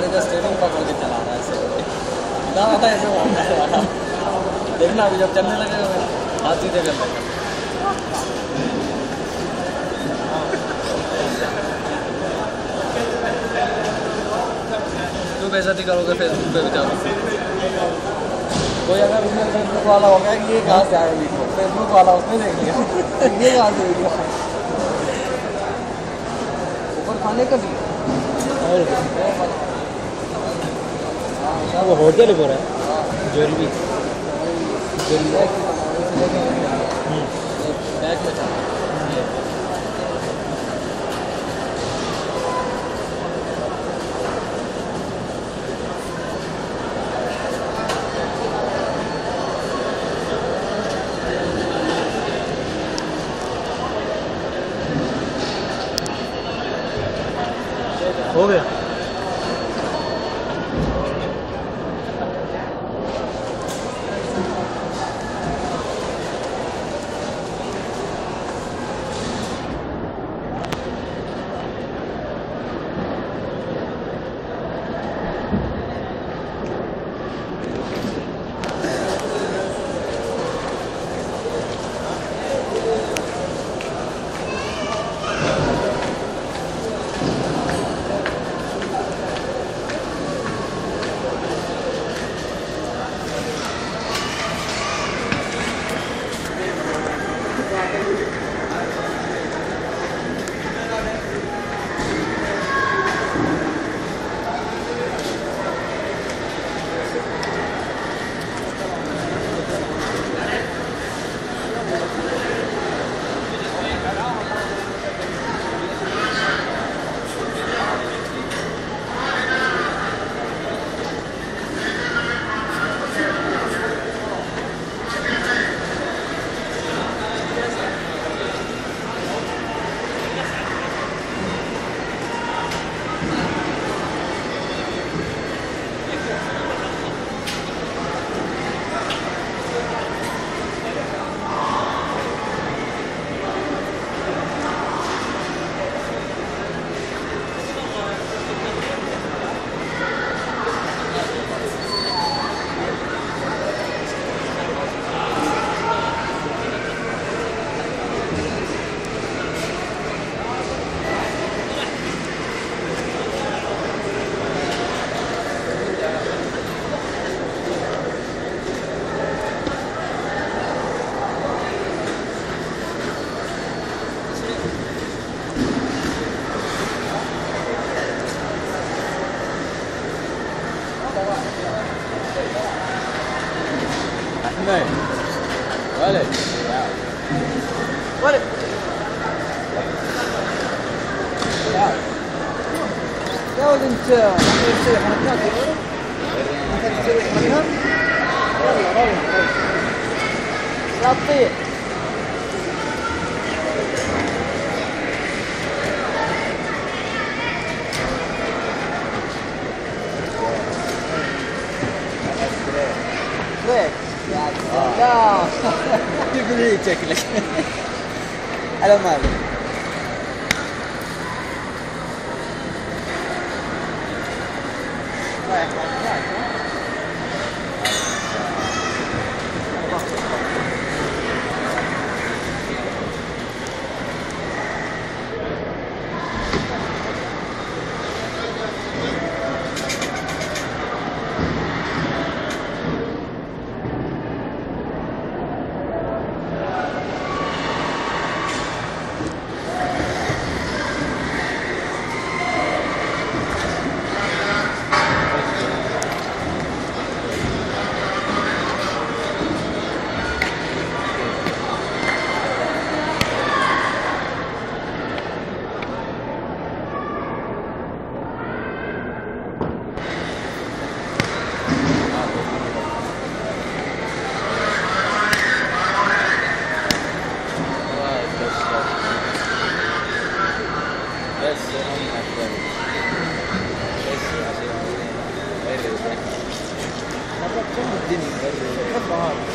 manager steering पकड़ के चला रहा है ऐसे दाना था ऐसे वाला देखना अभी जब चलने लगेगा हाथ सीधे कर लेगा तो बेइज्जती करोगे फेसबुक पे बेचारो कोई अगर उसमें फेसबुक वाला होगा कि ये कहाँ से आया वीडियो फेसबुक वाला उसने देख लिया ये कहाँ से वीडियो ऊपर खाने का भी और वो होटल बोल रहा है ज्वेलरी बैग में था हो गया नहीं वाले वाले يا ولد انت تسوي حركات انت تسوي حركات يلا روح لا تطير ليك لا يقول لي شكلك على مالي الدنيا